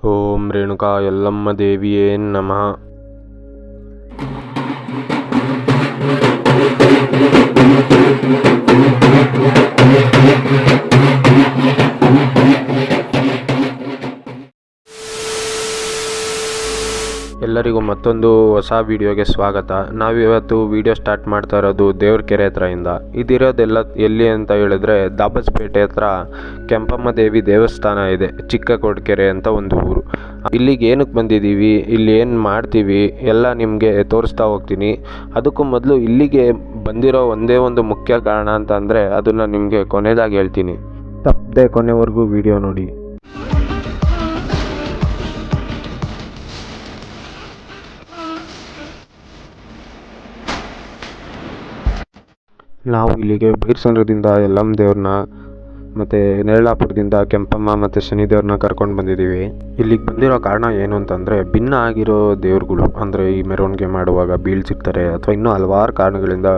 ಓಂ ರೇಣುಕಾ ಯಲ್ಲಮ್ಮ ದೇವಿಯೇ ನಮಃ. ಎಲ್ಲರಿಗೂ ಮತ್ತೊಂದು ಹೊಸ ವಿಡಿಯೋಗೆ ಸ್ವಾಗತ. ನಾವಿವತ್ತು ವಿಡಿಯೋ ಸ್ಟಾರ್ಟ್ ಮಾಡ್ತಾ ಇರೋದು ದೇವ್ರ ಕೆರೆ ಹತ್ರದಿಂದ. ಇದಿರೋದೆಲ್ಲ ಎಲ್ಲಿ ಅಂತ ಹೇಳಿದ್ರೆ ದಾಬಸ್ಪೇಟೆ ಹತ್ರ ಕೆಂಪಮ್ಮ ದೇವಿ ದೇವಸ್ಥಾನ ಇದೆ, ಚಿಕ್ಕ ಕೊಡ್ಕೆರೆ ಅಂತ ಒಂದು ಊರು. ಇಲ್ಲಿಗೆ ಏನಕ್ಕೆ ಬಂದಿದ್ದೀವಿ, ಇಲ್ಲಿ ಏನು ಮಾಡ್ತೀವಿ ಎಲ್ಲ ನಿಮಗೆ ತೋರಿಸ್ತಾ ಹೋಗ್ತೀನಿ. ಅದಕ್ಕೂ ಮೊದಲು ಇಲ್ಲಿಗೆ ಬಂದಿರೋ ಒಂದೇ ಒಂದು ಮುಖ್ಯ ಕಾರಣ ಅಂತ ಅಂದರೆ ಅದನ್ನು ನಿಮಗೆ ಕೊನೆಯದಾಗಿ ಹೇಳ್ತೀನಿ. ತಪ್ಪದೆ ಕೊನೆವರೆಗೂ ವಿಡಿಯೋ ನೋಡಿ. ನಾವು ಇಲ್ಲಿಗೆ ಬೈರ್ಸಂದ್ರದಿಂದ ಯಲ್ಲಮ್ಮ ದೇವ್ರನ್ನ ಮತ್ತು ನೇರಳಾಪುರದಿಂದ ಕೆಂಪಮ್ಮ ಮತ್ತು ಶನಿ ದೇವ್ರನ್ನ ಕರ್ಕೊಂಡು ಬಂದಿದ್ದೀವಿ. ಇಲ್ಲಿಗೆ ಬಂದಿರೋ ಕಾರಣ ಏನು ಅಂತಂದರೆ ಭಿನ್ನ ಆಗಿರೋ ದೇವ್ರುಗಳು, ಅಂದರೆ ಈ ಮೆರವಣಿಗೆ ಮಾಡುವಾಗ ಬೀಳ್ಸಿರ್ತಾರೆ ಅಥವಾ ಇನ್ನೂ ಹಲವಾರು ಕಾರಣಗಳಿಂದ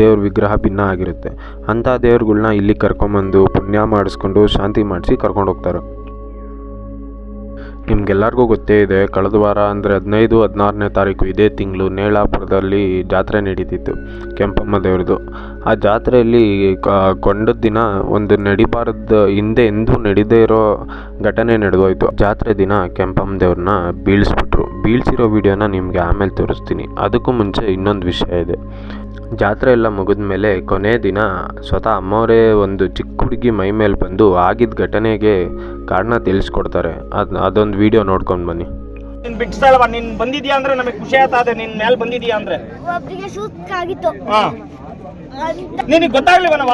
ದೇವ್ರ ವಿಗ್ರಹ ಭಿನ್ನ ಆಗಿರುತ್ತೆ. ಅಂಥ ದೇವ್ರುಗಳ್ನ ಇಲ್ಲಿಗೆ ಕರ್ಕೊಂಬಂದು ಪುಣ್ಯ ಮಾಡಿಸ್ಕೊಂಡು ಶಾಂತಿ ಮಾಡಿಸಿ ಕರ್ಕೊಂಡು ಹೋಗ್ತಾರೆ. ನಿಮಗೆಲ್ಲರಿಗೂ ಗೊತ್ತೇ ಇದೆ, ಕಳೆದ ವಾರ ಅಂದರೆ 15-16ನೇ ತಾರೀಕು ಇದೇ ತಿಂಗಳು ನೇರಳಾಪುರದಲ್ಲಿ ಜಾತ್ರೆ ನಡೀತಿತ್ತು ಕೆಂಪಮ್ಮ ದೇವ್ರದ್ದು. ಆ ಜಾತ್ರೆಯಲ್ಲಿ ಕೊಂಡದ ದಿನ ಒಂದು ನಡಿಬಾರದು, ಹಿಂದೆ ಎಂದೂ ನಡೀದೇ ಇರೋ ಘಟನೆ ನಡೆದೋಯ್ತು. ಜಾತ್ರೆ ದಿನ ಕೆಂಪಮ್ಮ ದೇವ್ರನ್ನ ಬೀಳ್ಸಿರೋ ವಿಡಿಯೋನ ನಿಮಗೆ ಆಮೇಲೆ ತೋರಿಸ್ತೀನಿ. ಅದಕ್ಕೂ ಮುಂಚೆ ಇನ್ನೊಂದು ವಿಷಯ ಇದೆ. ಜಾತ್ರೆ ಎಲ್ಲ ಮುಗಿದ ಮೇಲೆ ಕೊನೆ ದಿನ ಸ್ವತಃ ಅಮ್ಮವರೇ ಒಂದು ಚಿಕ್ಕ ಹುಡುಗಿ ಮೈ ಮೇಲೆ ಬಂದು ಆಗಿದ್ದ ಘಟನೆಗೆ ಕಾರಣ ತಿಳಿಸ್ಕೊಡ್ತಾರೆ. ಅದೊಂದು ವಿಡಿಯೋ ನೋಡ್ಕೊಂಡು ಬನ್ನಿ. ನೀನ್ ಬಿಡ್ಸಲ್ವಾ, ನೀನ್ ಬಂದಿದ್ಯಾ ಅಂದ್ರೆ ನಮಗೆ ಖುಷಿ ಆಯ್ತದೆ. ನಿನ್ ಮೇಲೆ ಬಂದಿದ್ಯಾ ಅಂದ್ರೆ ಒಬ್ರಿಗೆ ಸುತ್ತಾಗಿತ್ತು. ನಿನಗೆ ಗೊತ್ತಾಗ್ಲಿವನವ,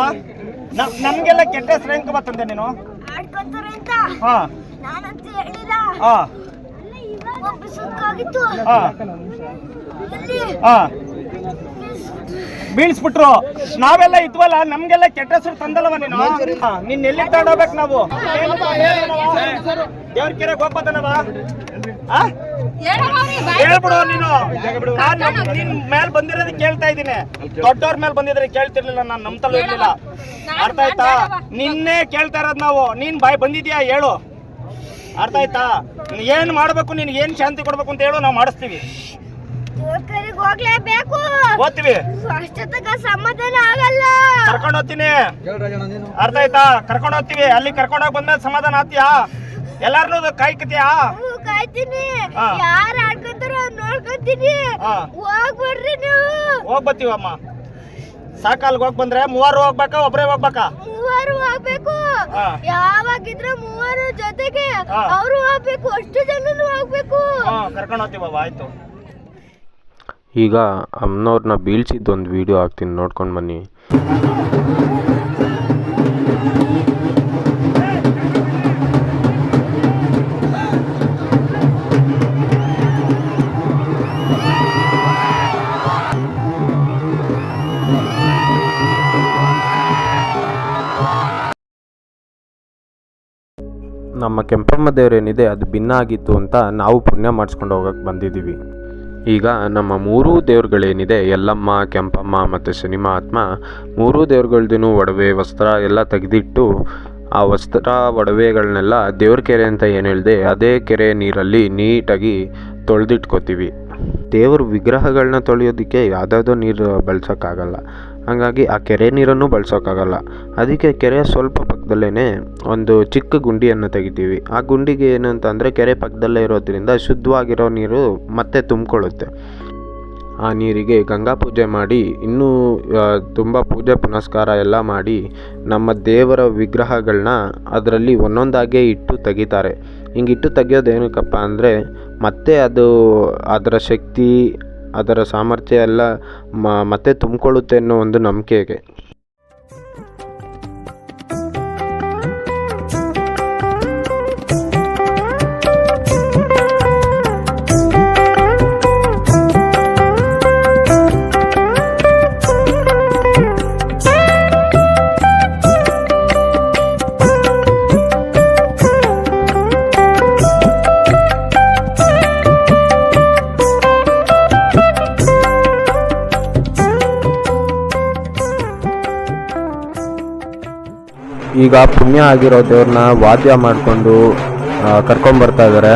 ನಮ್ಗೆಲ್ಲ ಕೆಟ್ಟ ಹೆಸರು ಹೆಂಗ್ ಬರ್ತಂತೆ ನೀನು ಆಡ್ಕೊಂತಾರೆ ಅಂತ ಹಾ ನಾನಂತ ಹೇಳಿಲ್ಲ. ಹಾ ಒಬ್ರು ಸುತ್ತಾಗಿತ್ತು. ಹಾ ಹಾ ಬೀಳ್ಸ್ಬಿಟ್ರು. ನಾವೆಲ್ಲ ಇದ್ವಲ್ಲ, ನಮ್ಗೆಲ್ಲ ಕೆಟ್ಟ ಹೆಸರು ತಂದಲ್ವ ನೀನು. ನಿನ್ ಎಲ್ಲಿ ತಗೊಂಡೋಗ್ಬೇಕು ನಾವು? ದೇವ್ರ ಕೆರೆಗೆ ಹೋಗ್ಬೋದನವ? ಹೇಳ್ಬಿಡು ನೀನು. ನಿನ್ ಮೇಲೆ ಬಂದಿರೋದಕ್ಕೆ ಕೇಳ್ತಾ ಇದ್ದೀನಿ. ದೊಡ್ಡವ್ರ ಮೇಲೆ ಬಂದಿದ್ರೆ ಕೇಳ್ತಿರ್ಲಿಲ್ಲ, ನಾನು ನಂಬ್ತಲೂ ಇರ್ಲಿಲ್ಲ. ಅರ್ಥ ಆಯ್ತಾ? ನಿನ್ನೆ ಕೇಳ್ತಾ ಇರೋದು ನಾವು. ನೀನ್ ಬಾಯ್ ಬಂದಿದ್ಯಾ ಹೇಳು. ಅರ್ಥ ಆಯ್ತಾ? ಏನ್ ಮಾಡ್ಬೇಕು, ನೀನ್ ಏನ್ ಶಾಂತಿ ಕೊಡ್ಬೇಕು ಅಂತ ಹೇಳು, ನಾವು ಮಾಡಿಸ್ತೀವಿ. ಹೋಗ್ಲೇಬೇಕು, ಓದ್ತೀವಿ. ಅಷ್ಟೊತ್ತಗ ಸಮಾಧಾನ ಆಗಲ್ಲ. ಕರ್ಕೊಂಡು ಹೋಗ್ತೀನಿ. ಅರ್ಥ ಆಯ್ತಾ? ಕರ್ಕೊಂಡು ಹೋಗ್ತೀವಿ. ಅಲ್ಲಿ ಕರ್ಕೊಂಡು ಹೋಗಿ ಬಂದ್ಮೇಲೆ ಸಮಾಧಾನ ಆಗ್ತೀಯಾ? ಎಲ್ಲಾರನ್ನೂ ಕಾಯ್ಕತಿಯಾ? ಕಾಯ್ತೀನಿ. ಯಾರು ಆಡ್ಕೊಂತಾರೋ ನೋಡ್ಕೊಂತೀನಿ. ಹೋಗ್ಬರ್ರಿ ನೀವು. ಹೋಗ್ಬತ್ತೀವಮ್ಮ. ಸಾಕಲ್ಗೆ ಹೋಗಿ ಬಂದ್ರೆ ಮೂವರು ಹೋಗ್ಬೇಕಾ, ಒಬ್ರೇ ಹೋಗ್ಬೇಕಾ? ಮೂವರು ಹೋಗ್ಬೇಕು. ಯಾವಾಗಿದ್ರೆ ಮೂವರು ಜೊತೆಗೆ ಅವರು ಹೋಗ್ಬೇಕು, ಅಷ್ಟು ಜನನು ಹೋಗ್ಬೇಕು. ಕರ್ಕೊಂಡು ಹೋಗ್ತೀವವ್ವ. ಆಯ್ತು. ಈಗ ಅಮ್ಮನವ್ರನ್ನ ಬೀಳ್ಸಿದ್ದೊಂದು ವಿಡಿಯೋ ಹಾಕ್ತೀನಿ, ನೋಡ್ಕೊಂಡು ಬನ್ನಿ. ನಮ್ಮ ಕೆಂಪಮ್ಮ ದೇವರೇನಿದೆ ಅದು ಭಿನ್ನ ಆಗಿತ್ತು ಅಂತ ನಾವು ಪುಣ್ಯ ಮಾಡಿಸ್ಕೊಂಡು ಹೋಗಕ್ಕೆ ಬಂದಿದ್ದೀವಿ. ಈಗ ನಮ್ಮ ಮೂರೂ ದೇವ್ರುಗಳೇನಿದೆ, ಯಲ್ಲಮ್ಮ, ಕೆಂಪಮ್ಮ ಮತ್ತು ಶನಿ ಮಹಾತ್ಮ, ಮೂರೂ ದೇವ್ರುಗಳ್ದು ಒಡವೆ ವಸ್ತ್ರ ಎಲ್ಲ ತೆಗೆದಿಟ್ಟು ಆ ವಸ್ತ್ರ ಒಡವೆಗಳನ್ನೆಲ್ಲ ದೇವ್ರ ಕೆರೆ ಅಂತ ಏನು ಹೇಳಿದೆ ಅದೇ ಕೆರೆ ನೀರಲ್ಲಿ ನೀಟಾಗಿ ತೊಳೆದಿಟ್ಕೋತೀವಿ. ದೇವ್ರ ವಿಗ್ರಹಗಳನ್ನ ತೊಳೆಯೋದಕ್ಕೆ ಯಾವುದಾದ್ರೂ ನೀರು ಬಳಸೋಕ್ಕಾಗಲ್ಲ, ಹಾಗಾಗಿ ಆ ಕೆರೆ ನೀರನ್ನು ಬಳಸೋಕ್ಕಾಗಲ್ಲ. ಅದಕ್ಕೆ ಕೆರೆಯ ಸ್ವಲ್ಪ ಪಕ್ಕದಲ್ಲೇ ಒಂದು ಚಿಕ್ಕ ಗುಂಡಿಯನ್ನು ತೆಗಿತೀವಿ. ಆ ಗುಂಡಿಗೆ ಏನು ಅಂತ ಅಂದರೆ ಕೆರೆ ಪಕ್ಕದಲ್ಲೇ ಇರೋದ್ರಿಂದ ಶುದ್ಧವಾಗಿರೋ ನೀರು ಮತ್ತೆ ತುಂಬಿಕೊಳ್ಳುತ್ತೆ. ಆ ನೀರಿಗೆ ಗಂಗಾ ಪೂಜೆ ಮಾಡಿ, ಇನ್ನೂ ತುಂಬ ಪೂಜೆ ಪುನಸ್ಕಾರ ಎಲ್ಲ ಮಾಡಿ ನಮ್ಮ ದೇವರ ವಿಗ್ರಹಗಳನ್ನ ಅದರಲ್ಲಿ ಒಂದೊಂದಾಗೆ ಇಟ್ಟು ತೆಗಿತಾರೆ. ಹಿಂಗಿಟ್ಟು ತೆಗಿಯೋದೇನಕ್ಕಪ್ಪ ಅಂದರೆ ಮತ್ತೆ ಅದು ಅದರ ಶಕ್ತಿ, ಅದರ ಸಾಮರ್ಥ್ಯ ಎಲ್ಲ ಮತ್ತೆ ತುಂಬಿಕೊಳ್ಳುತ್ತೆ ಅನ್ನೋ ಒಂದು ನಂಬಿಕೆಗೆ. ಈಗ ಪುಣ್ಯ ಆಗಿರೋ ದೇವ್ರನ್ನ ವಾದ್ಯ ಮಾಡಿಕೊಂಡು ಕರ್ಕೊಂಬರ್ತಾ ಇದ್ದಾರೆ.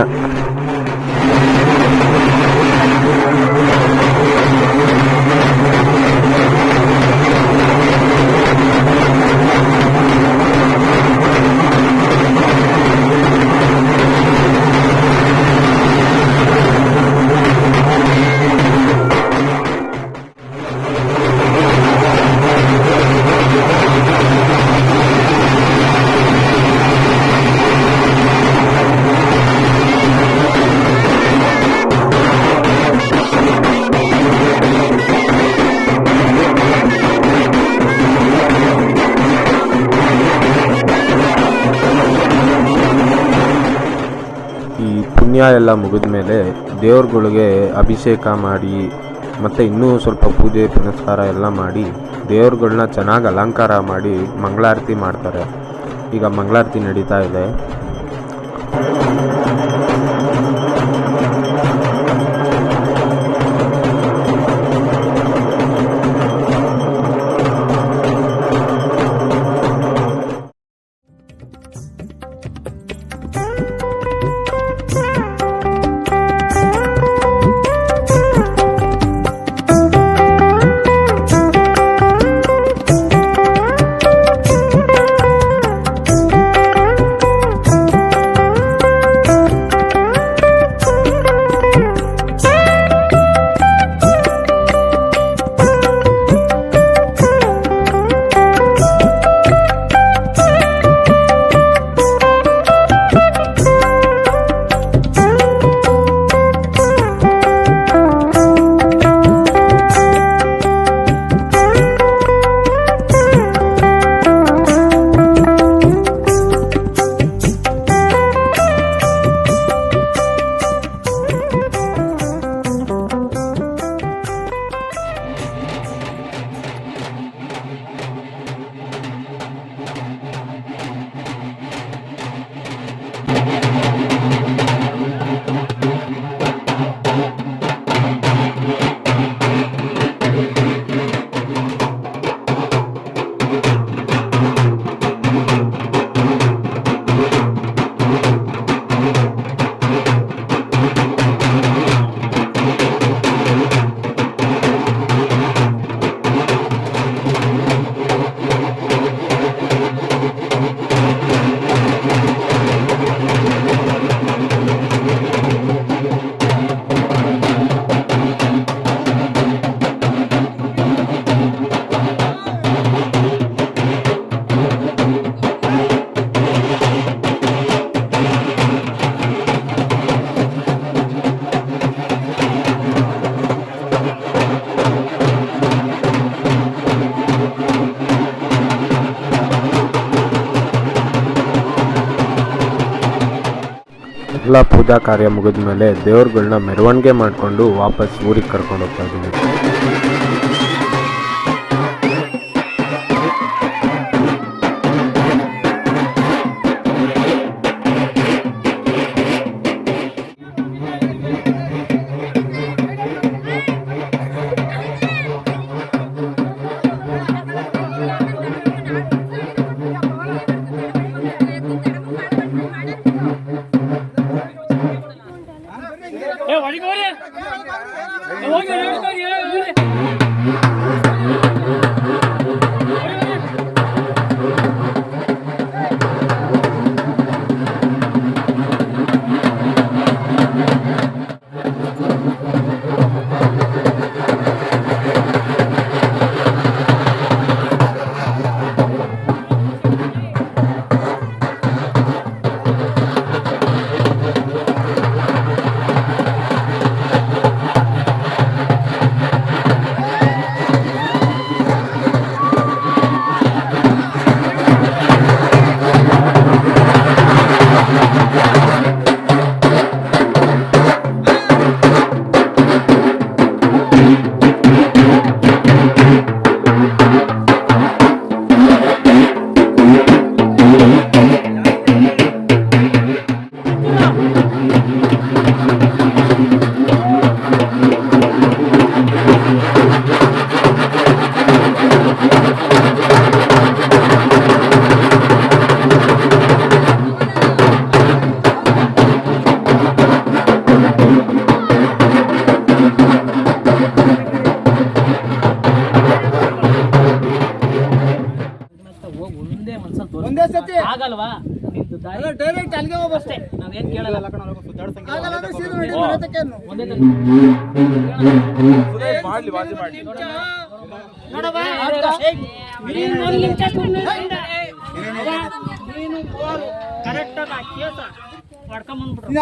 ಪುಣ್ಯ ಎಲ್ಲ ಮುಗಿದ ಮೇಲೆ ದೇವ್ರುಗಳಿಗೆ ಅಭಿಷೇಕ ಮಾಡಿ ಮತ್ತು ಇನ್ನೂ ಸ್ವಲ್ಪ ಪೂಜೆ ಪುನಸ್ಕಾರ ಎಲ್ಲ ಮಾಡಿ ದೇವ್ರುಗಳನ್ನ ಚೆನ್ನಾಗಿ ಅಲಂಕಾರ ಮಾಡಿ ಮಂಗಳಾರತಿ ಮಾಡ್ತಾರೆ. ಈಗ ಮಂಗಳಾರತಿ ನಡೀತಾ ಇದೆ. ಎಲ್ಲ ಪೂಜಾ ಕಾರ್ಯ ಮುಗಿದ ಮೇಲೆ ದೇವ್ರುಗಳನ್ನ ಮೆರವಣಿಗೆ ಮಾಡಿಕೊಂಡು ವಾಪಸ್ ಊರಿಗೆ ಕರ್ಕೊಂಡು ಹೋಗ್ತಾ ಇದ್ದೀವಿ. ಆಗಲ್ವಾ ನಿಂದು ದಾರಿ ಡೈರೆಕ್ಟ್ ಅಲ್ಲಿಗೆ ಹೋಗ್ಬೇಕು ಅಷ್ಟೇ, ನಾವೇನ್ ಕೇಳಲ್ಲ. ಆಗಲ್ಲ ಅಂದ್ರೆ ಸೀದಾ ನಡಿ ಬರತಕ್ಕೇನು ಒಂದೇ ನೀನು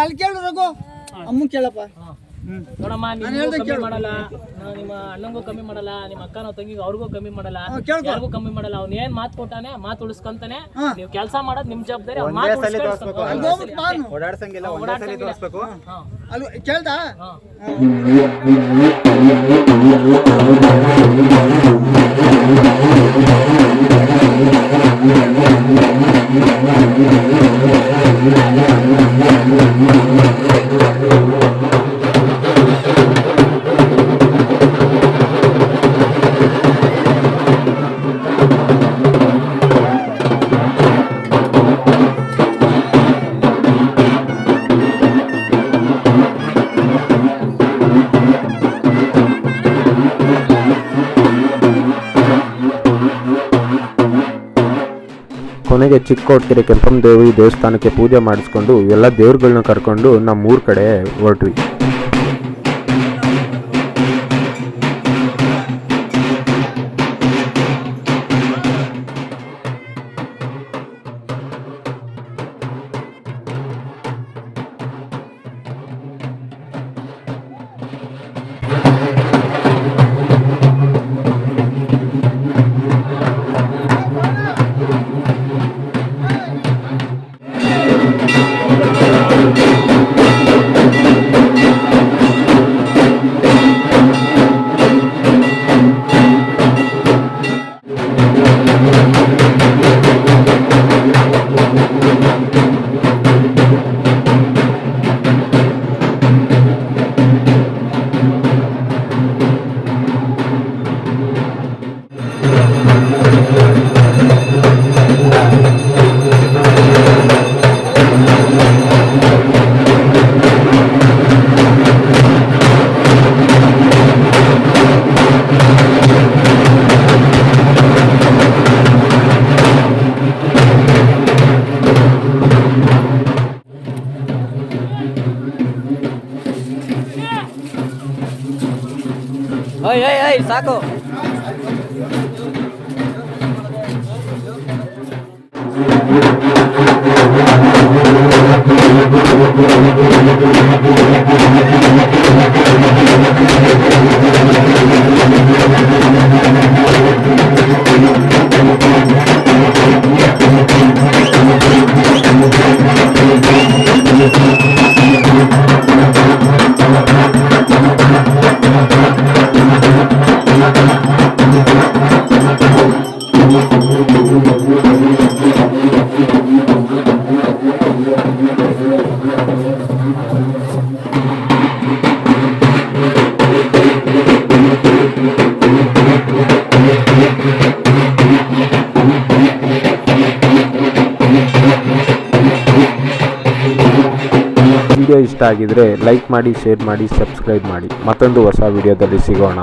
ಅಲ್ಲಿ ಕೇಳು ರಘು ಅಮ್ಮನ್ ಕೇಳಪ್ಪ ನೋಡಮ್ಮ, ನಿಮ್ಗೂ ಕಮ್ಮಿ ಮಾಡಲ್ಲ, ನಾವು ನಿಮ್ಮ ಅಣ್ಣಂಗೂ ಕಮ್ಮಿ ಮಾಡಲ್ಲ, ನಿಮ್ಮ ಅಕ್ಕನ ತಂಗಿಗೂ ಅವ್ರಿಗೂ ಕಮ್ಮಿ ಮಾಡಲ್ಲ, ಯಾರಿಗೂ ಕಮ್ಮಿ ಮಾಡಲ್ಲ. ಅವ್ನ ಏನ್ ಮಾತು ಕೊಟ್ಟಾನೆ ಮಾತು ಉಳಿಸ್ಕೊಂತಾನೆ. ನೀವು ಕೆಲಸ ಮಾಡೋದು ನಿಮ್ ಜವಾಬ್ದಾರಿ. ಅವ್ನ ಮಾತು ಓಡಾಡ್ಸಂಗಿಲ್ಲ ಅಲ್ಲಿ ಕೇಳ್ದಾ ಕೊನೆಗೆ ಚಿಕ್ಕೋಟ್ಕೆರೆ ಕೆಂಪಮ್ಮ ದೇವಿ ದೇವಸ್ಥಾನಕ್ಕೆ ಪೂಜೆ ಮಾಡಿಸ್ಕೊಂಡು ಎಲ್ಲ ದೇವ್ರುಗಳನ್ನ ಕರ್ಕೊಂಡು ನಮ್ಮೂರ ಕಡೆ ಹೊರಟ್ವಿ. ಸಾಕು. ವಿಡಿಯೋ ಇಷ್ಟ ಆಗಿದ್ರೆ ಲೈಕ್ ಮಾಡಿ, ಶೇರ್ ಮಾಡಿ, ಸಬ್ಸ್ಕ್ರೈಬ್ ಮಾಡಿ. ಮತ್ತೊಂದು ಹೊಸ ವಿಡಿಯೋದಲ್ಲಿ ಸಿಗೋಣ.